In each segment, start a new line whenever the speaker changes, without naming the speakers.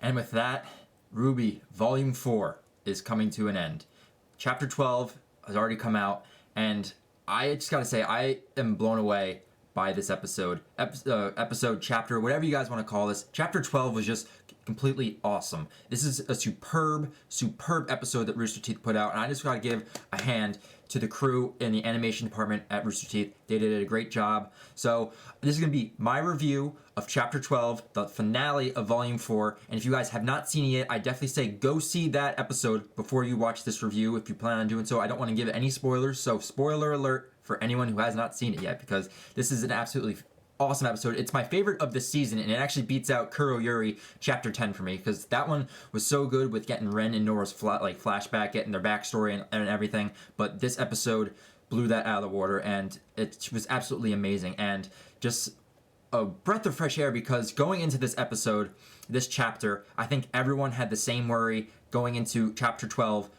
And with that, RWBY Volume 4 is coming to an end. Chapter 12 has already come out, and I just gotta say, I am blown away by this episode. Episode, chapter, whatever you guys want to call this. Chapter 12 was just completely awesome. This is a superb episode that Rooster Teeth put out, and I just gotta give a hand to the crew in the animation department at Rooster Teeth. They did a great job. So this is going to be my review of Chapter 12, the finale of Volume 4. And if you guys have not seen it yet, I definitely say go see that episode before you watch this review if you plan on doing so. I don't want to give any spoilers, so spoiler alert for anyone who has not seen it yet, because this is an absolutely awesome episode. It's my favorite of the season, and it actually beats out Kuro Yuri Chapter 10 for me, because that one was so good with getting Ren and Nora's flashback, getting their backstory and everything. But this episode blew that out of the water, and it was absolutely amazing, and just a breath of fresh air, because going into this episode, this chapter, I think everyone had the same worry going into Chapter 12.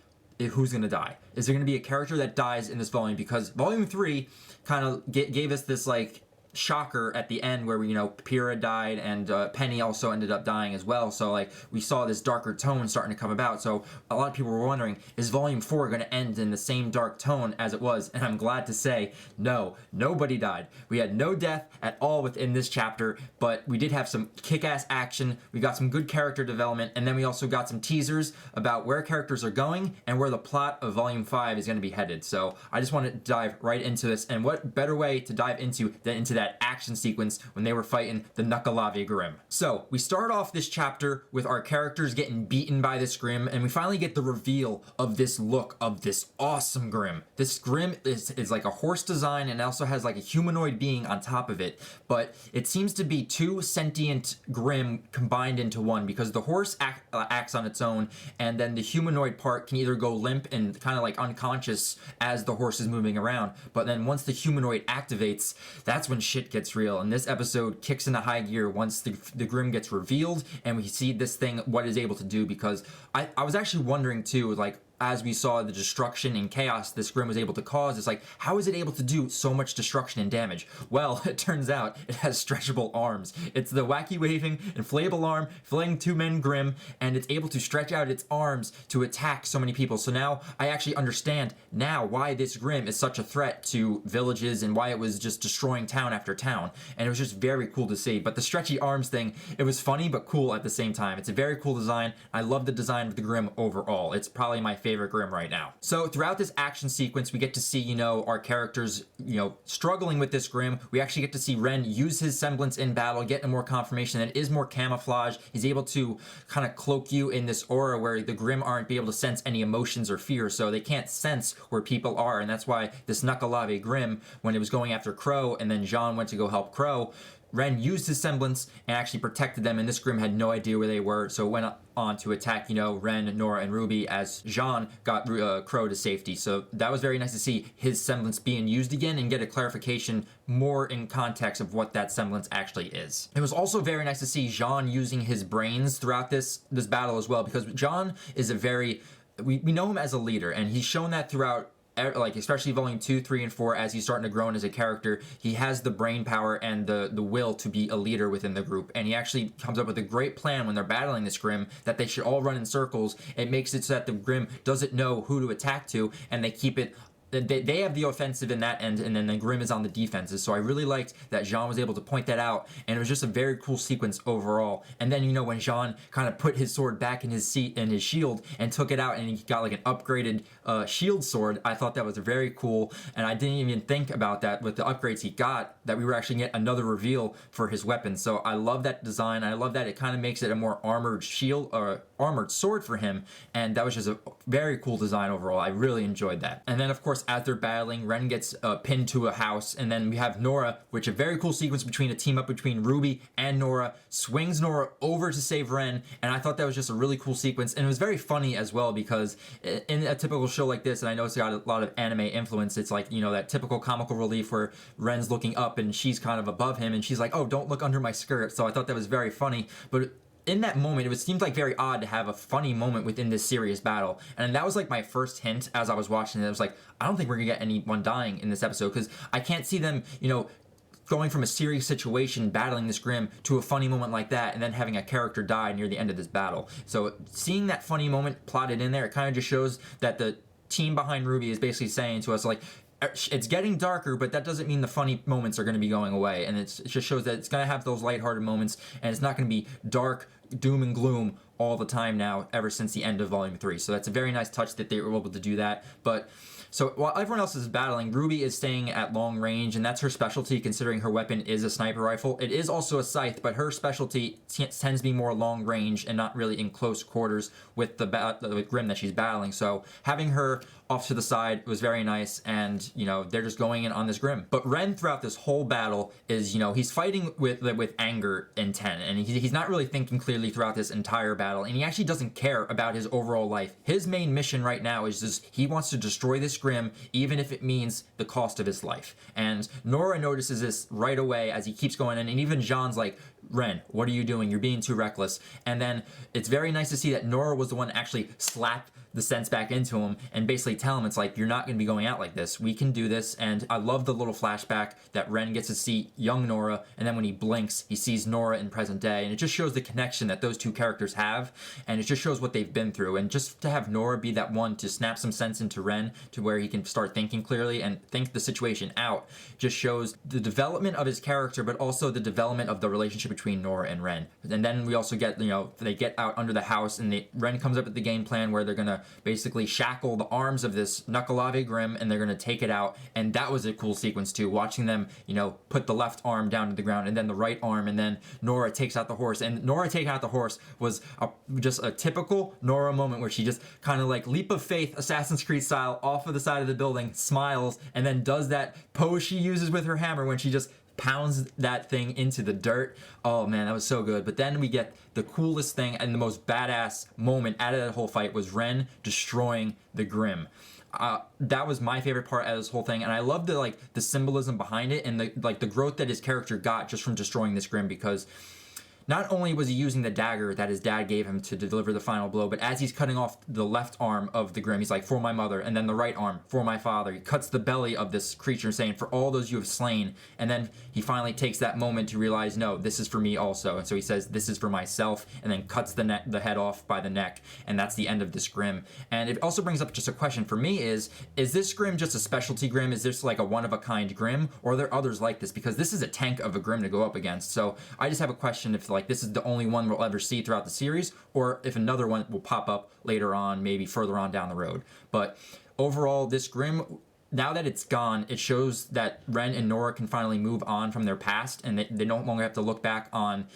Who's going to die? Is there going to be a character that dies in this volume? Because Volume 3 kind of gave us this, like, shocker at the end where, Pyrrha died, and Penny also ended up dying as well. So, like, we saw this darker tone starting to come about. So a lot of people were wondering, is Volume 4 going to end in the same dark tone as it was? And I'm glad to say, no, nobody died. We had no death at all within this chapter, but we did have some kick-ass action. We got some good character development, and then we also got some teasers about where characters are going and where the plot of Volume 5 is going to be headed. So I just want to dive right into this, and what better way to dive into than into that action sequence when they were fighting the Nukalave Grimm. So we start off this chapter with our characters getting beaten by this Grimm, and we finally get the reveal of this look of this awesome Grimm. This Grimm is like a horse design, and also has like a humanoid being on top of it, but it seems to be two sentient Grimm combined into one, because the horse acts on its own, and then the humanoid part can either go limp and kind of like unconscious as the horse is moving around, but then once the humanoid activates, that's when shit gets real. And this episode kicks into high gear once the Grimm gets revealed and we see this thing, what it's able to do, because I was actually wondering too, like, as we saw the destruction and chaos this Grimm was able to cause, it's like, how is it able to do so much destruction and damage? Well, it turns out it has stretchable arms. It's the wacky waving, inflatable arm, flaying two-men Grimm, and it's able to stretch out its arms to attack so many people. So now I actually understand now why this Grimm is such a threat to villages and why it was just destroying town after town. And it was just very cool to see. But the stretchy arms thing, it was funny but cool at the same time. It's a very cool design. I love the design of the Grimm overall. It's probably my favorite Grimm right now. So throughout this action sequence, we get to see, our characters, struggling with this Grimm. We actually get to see Ren use his semblance in battle, getting more confirmation that it is more camouflage. He's able to kind of cloak you in this aura where the Grimm aren't able to sense any emotions or fear, so they can't sense where people are, and that's why this Nukalave Grimm, when it was going after Crow, and then Jean went to go help Crow, Ren used his semblance and actually protected them, and this Grimm had no idea where they were, so it went on to attack, Ren, Nora, and RWBY as Jean got Crow to safety. So that was very nice to see his semblance being used again and get a clarification more in context of what that semblance actually is. It was also very nice to see Jean using his brains throughout this battle as well, because Jean is a very... We know him as a leader, and he's shown that throughout, like, especially Volume 2, 3, and 4, as he's starting to grow as a character. He has the brain power and the will to be a leader within the group, and he actually comes up with a great plan when they're battling this Grimm, that they should all run in circles. It makes it so that the Grimm doesn't know who to attack to, and they keep it... They have the offensive in that end, and then the Grimm is on the defenses. So I really liked that Jean was able to point that out, and it was just a very cool sequence overall. And then, when Jean kind of put his sword back in his shield and took it out, and he got like an upgraded shield sword, I thought that was very cool. And I didn't even think about that with the upgrades he got, that we were actually getting another reveal for his weapon. So I love that design. I love that it kind of makes it a more armored shield or armored sword for him, and that was just a very cool design overall. I really enjoyed that. And then, of course, as they're battling, Ren gets pinned to a house, and then we have Nora, which a very cool sequence between a team up between RWBY and Nora, swings Nora over to save Ren, and I thought that was just a really cool sequence, and it was very funny as well, because in a typical show like this, and I know it's got a lot of anime influence, it's like, that typical comical relief where Ren's looking up and she's kind of above him, and she's like, oh, don't look under my skirt. So I thought that was very funny, but in that moment, it seemed like very odd to have a funny moment within this serious battle. And that was like my first hint as I was watching it. I was like, I don't think we're gonna get anyone dying in this episode, because I can't see them, going from a serious situation, battling this Grim, to a funny moment like that, and then having a character die near the end of this battle. So seeing that funny moment plotted in there, it kind of just shows that the team behind RWBY is basically saying to us, like, it's getting darker, but that doesn't mean the funny moments are going to be going away. And it just shows that it's going to have those lighthearted moments, and it's not going to be dark, doom and gloom all the time now, ever since the end of Volume 3. So that's a very nice touch that they were able to do that. But so while everyone else is battling, RWBY is staying at long range, and that's her specialty, considering her weapon is a sniper rifle. It is also a scythe, but her specialty tends to be more long range and not really in close quarters with the Grim that she's battling. So having her off to the side was very nice, and they're just going in on this Grim. But Ren throughout this whole battle is he's fighting with anger intent, and he's not really thinking clearly throughout this entire battle, and he actually doesn't care about his overall life. His main mission right now is just he wants to destroy this Grim, even if it means the cost of his life. And Nora notices this right away as he keeps going in, and even Jean's like, Ren, what are you doing? You're being too reckless. And then it's very nice to see that Nora was the one that actually slapped the sense back into him and basically tell him, it's like, you're not going to be going out like this. We can do this. And I love the little flashback that Ren gets to see young Nora, and then when he blinks, he sees Nora in present day, and it just shows the connection that those two characters have, and it just shows what they've been through. And just to have Nora be that one to snap some sense into Ren to where he can start thinking clearly and think the situation out just shows the development of his character, but also the development of the relationship between Nora and Ren. And then we also get, they get out under the house, and Ren comes up with the game plan where they're gonna basically shackle the arms of this Nukalave Grim, and they're gonna take it out. And that was a cool sequence too, watching them, put the left arm down to the ground, and then the right arm, and then Nora takes out the horse. And Nora taking out the horse was just a typical Nora moment where she just kind of like leap of faith, Assassin's Creed style, off of the side of the building, smiles, and then does that pose she uses with her hammer when she just pounds that thing into the dirt. Oh man, that was so good. But then we get the coolest thing and the most badass moment out of that whole fight was Ren destroying the Grim. That was my favorite part of this whole thing, and I love the symbolism behind it, and the growth that his character got just from destroying this Grim, because not only was he using the dagger that his dad gave him to deliver the final blow, but as he's cutting off the left arm of the Grim, he's like, for my mother, and then the right arm, for my father. He cuts the belly of this creature, saying, for all those you have slain. And then he finally takes that moment to realize, no, this is for me also. And so he says, this is for myself, and then cuts the head off by the neck, and that's the end of this Grim. And it also brings up just a question for me is this Grim just a specialty Grim? Is this like a one-of-a-kind Grim, or are there others like this? Because this is a tank of a Grim to go up against. So I just have a question if this is the only one we'll ever see throughout the series, or if another one will pop up later on, maybe further on down the road. But overall, this Grim, now that it's gone, it shows that Ren and Nora can finally move on from their past, and they no longer have to look back on,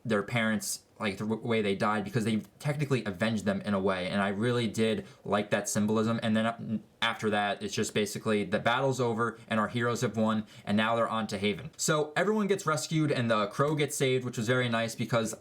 their parents, the way they died, because they technically avenged them in a way. And I really did like that symbolism. And then after that, it's just basically the battle's over and our heroes have won, and now they're on to Haven. So everyone gets rescued and the Crow gets saved, which was very nice, because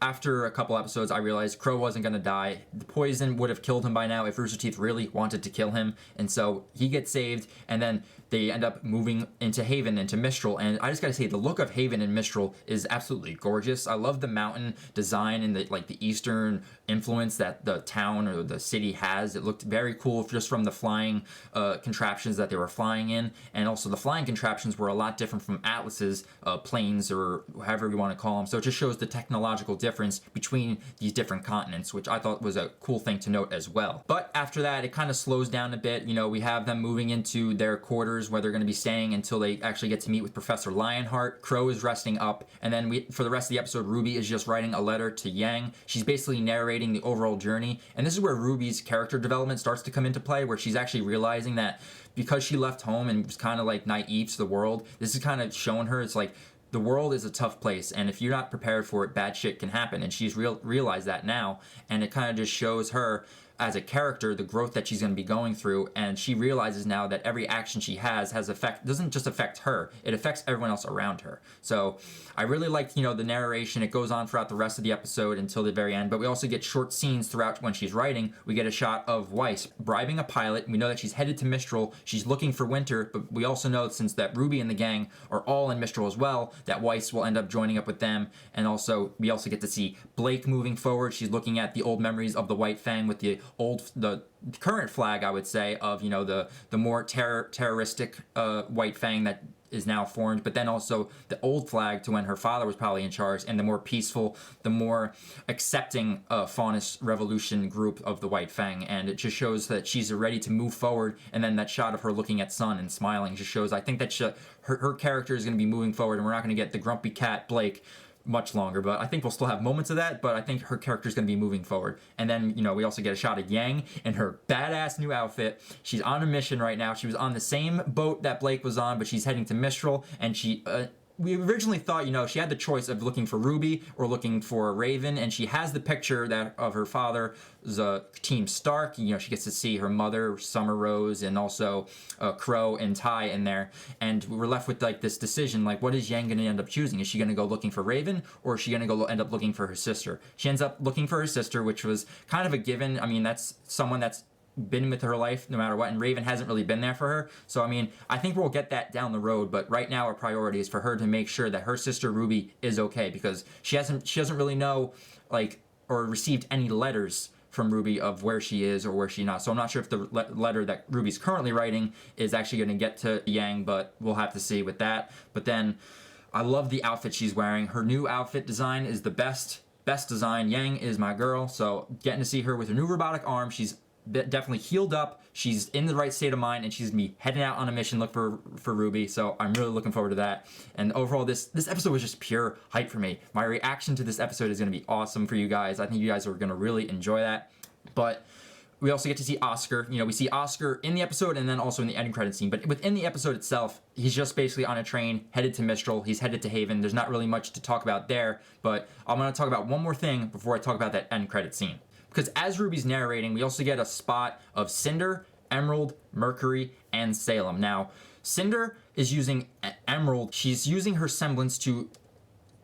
after a couple episodes, I realized Crow wasn't going to die. The poison would have killed him by now if Rooster Teeth really wanted to kill him. And so he gets saved, and then they end up moving into Haven, into Mistral. And I just gotta say, the look of Haven and Mistral is absolutely gorgeous. I love the mountain design and the eastern influence that the town or the city has. It looked very cool just from the flying contraptions that they were flying in. And also the flying contraptions were a lot different from Atlas's planes, or however you want to call them. So it just shows the technological difference between these different continents, which I thought was a cool thing to note as well. But after that, it kind of slows down a bit. We have them moving into their quarters where they're going to be staying until they actually get to meet with Professor Lionheart. Crow is resting up, and then for the rest of the episode, RWBY is just writing a letter to Yang. She's basically narrating the overall journey, and this is where RWBY's character development starts to come into play, where she's actually realizing that because she left home and was kind of naive to the world, this is kind of showing her it's like the world is a tough place, and if you're not prepared for it, bad shit can happen. And she's realized that now, and it kind of just shows her as a character the growth that she's going to be going through. And she realizes now that every action she has doesn't just affect her, it affects everyone else around her. So I really liked the narration. It goes on throughout the rest of the episode until the very end, but we also get short scenes throughout when she's writing. We get a shot of Weiss bribing a pilot. We know that she's headed to Mistral. She's looking for Winter, but we also know, since that RWBY and the gang are all in Mistral as well, that Weiss will end up joining up with them. And also we also get to see Blake moving forward. She's looking at the old memories of the White Fang with the current flag, I would say, of the more terroristic White Fang that is now formed, but then also the old flag to when her father was probably in charge, and the more peaceful, the more accepting Faunus revolution group of the White Fang. And it just shows that she's ready to move forward. And then that shot of her looking at Sun and smiling just shows, I think that her character is going to be moving forward, and we're not going to get the grumpy cat Blake much longer, but I think we'll still have moments of that, but I think her character is going to be moving forward. And then, we also get a shot of Yang in her badass new outfit. She's on a mission right now. She was on the same boat that Blake was on, but she's heading to Mistral, and we originally thought, she had the choice of looking for RWBY or looking for Raven, and she has the picture of her father's Team Stark. She gets to see her mother, Summer Rose, and also Crow and Ty in there. And we're left with this decision, what is Yang going to end up choosing? Is she going to go looking for Raven, or is she going to go end up looking for her sister? She ends up looking for her sister, which was kind of a given. I mean, that's someone that's been with her life no matter what, and Raven hasn't really been there for her. So I think we'll get that down the road, but right now our priority is for her to make sure that her sister RWBY is okay, because she doesn't really know or received any letters from RWBY of where she is or where she's not. So I'm not sure if the letter that RWBY's currently writing is actually going to get to Yang, but we'll have to see with that. But then I love the outfit she's wearing. Her new outfit design is the best design. Yang is my girl, so getting to see her with her new robotic arm, she's definitely healed up, she's in the right state of mind, and she's gonna be heading out on a mission look for RWBY. So I'm really looking forward to that. And overall, this episode was just pure hype for me. My reaction to this episode is gonna be awesome for you guys. I think you guys are gonna really enjoy that. But we also get to see Oscar. We see Oscar in the episode and then also in the ending credit scene. But within the episode itself, he's just basically on a train headed to Mistral. He's headed to Haven. There's not really much to talk about there, but I'm going to talk about one more thing before I talk about that end credit scene. Because as RWBY's narrating, we also get a spot of Cinder, Emerald, Mercury, and Salem. Now, Cinder is using Emerald. She's using her semblance to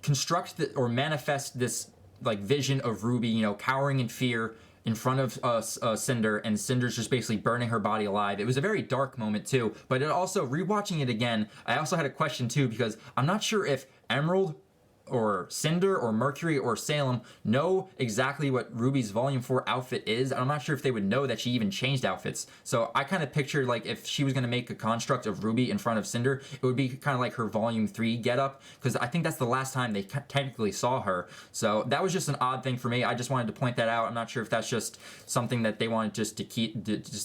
construct or manifest this vision of RWBY, cowering in fear in front of Cinder, and Cinder's just basically burning her body alive. It was a very dark moment too, but it also, rewatching it again, I also had a question too, because I'm not sure if Emerald or Cinder or Mercury or Salem know exactly what RWBY's Volume 4 outfit is. I'm not sure if they would know that she even changed outfits. So I kind of pictured if she was going to make a construct of RWBY in front of Cinder, it would be kind of like her Volume 3 getup, because I think that's the last time they technically saw her. So that was just an odd thing for me. I just wanted to point that out. I'm not sure if that's just something that they wanted just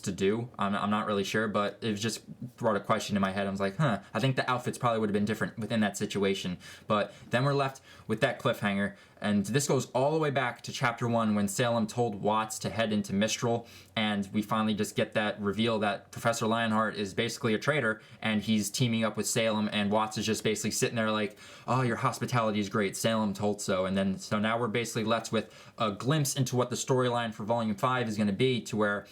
to do. I'm not really sure, but it just brought a question in my head. I was like, I think the outfits probably would have been different within that situation. But then we're left with that cliffhanger, and this goes all the way back to chapter 1 when Salem told Watts to head into Mistral, and we finally just get that reveal that Professor Lionheart is basically a traitor, and he's teaming up with Salem, and Watts is just basically sitting there oh, your hospitality is great, Salem told so. And then so now we're basically left with a glimpse into what the storyline for Volume 5 is going to be, to where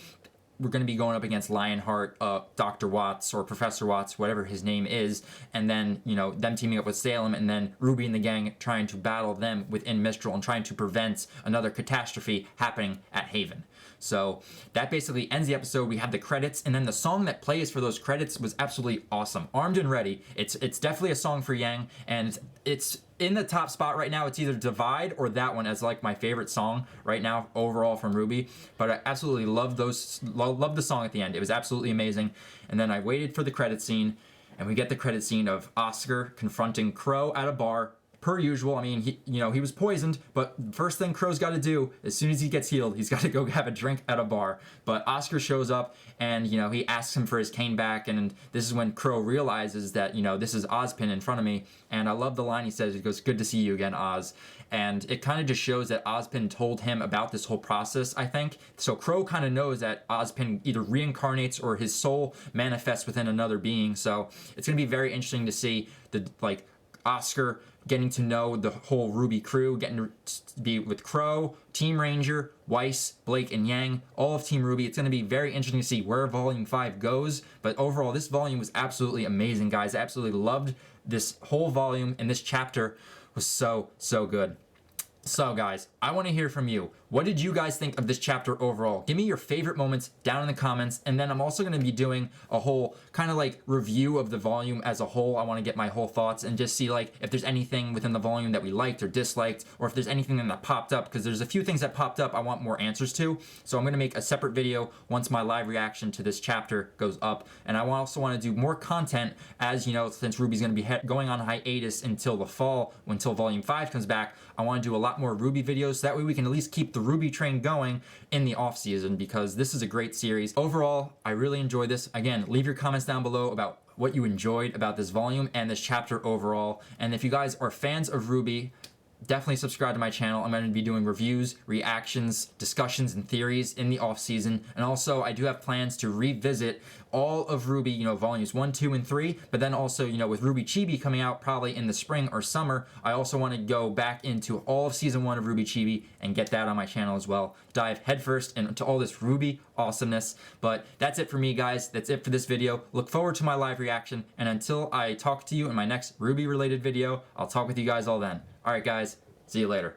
we're going to be going up against Lionheart, Dr. Watts, or Professor Watts, whatever his name is, and then, them teaming up with Salem, and then RWBY and the gang trying to battle them within Mistral and trying to prevent another catastrophe happening at Haven. So that basically ends the episode. We have the credits, and then the song that plays for those credits was absolutely awesome. Armed and Ready. It's definitely a song for Yang, and it's in the top spot right now. It's either Divide or that one as my favorite song right now overall from RWBY. But I absolutely love the song at the end. It was absolutely amazing. And then I waited for the credit scene, and we get the credit scene of Oscar confronting Crow at a bar. Per usual, I mean, he was poisoned, but first thing Crow's got to do, as soon as he gets healed, he's got to go have a drink at a bar. But Oscar shows up, and, he asks him for his cane back, and this is when Crow realizes that, this is Ozpin in front of me. And I love the line he says. He goes, "Good to see you again, Oz." And it kind of just shows that Ozpin told him about this whole process, I think. So Crow kind of knows that Ozpin either reincarnates or his soul manifests within another being. So it's going to be very interesting to see Oscar getting to know the whole RWBY crew, getting to be with Crow, Team Ranger, Weiss, Blake, and Yang, all of Team RWBY. It's going to be very interesting to see where Volume 5 goes, but overall, this volume was absolutely amazing, guys. I absolutely loved this whole volume, and this chapter was so good. So guys, I want to hear from you. What did you guys think of this chapter overall? Give me your favorite moments down in the comments, and then I'm also going to be doing a whole kind of like review of the volume as a whole. I want to get my whole thoughts and just see like if there's anything within the volume that we liked or disliked, or if there's anything that popped up, because there's a few things that popped up I want more answers to. So I'm going to make a separate video once my live reaction to this chapter goes up, and I also want to do more content, as you know, since RWBY's going to be going on hiatus until the fall, until volume 5 comes back. I want to do a lot more RWBY videos, so that way we can at least keep the RWBY train going in the off season, because this is a great series. Overall, I really enjoyed this. Again, leave your comments down below about what you enjoyed about this volume and this chapter overall. And if you guys are fans of RWBY, definitely subscribe to my channel. I'm going to be doing reviews, reactions, discussions, and theories in the off season. And also, I do have plans to revisit all of RWBY, you know, volumes 1, 2, and 3. But then also, you know, with RWBY Chibi coming out probably in the spring or summer, I also want to go back into all of season 1 of RWBY Chibi and get that on my channel as well. Dive headfirst into all this RWBY awesomeness. But that's it for me, guys. That's it for this video. Look forward to my live reaction. And until I talk to you in my next RWBY related video, I'll talk with you guys all then. All right, guys. See you later.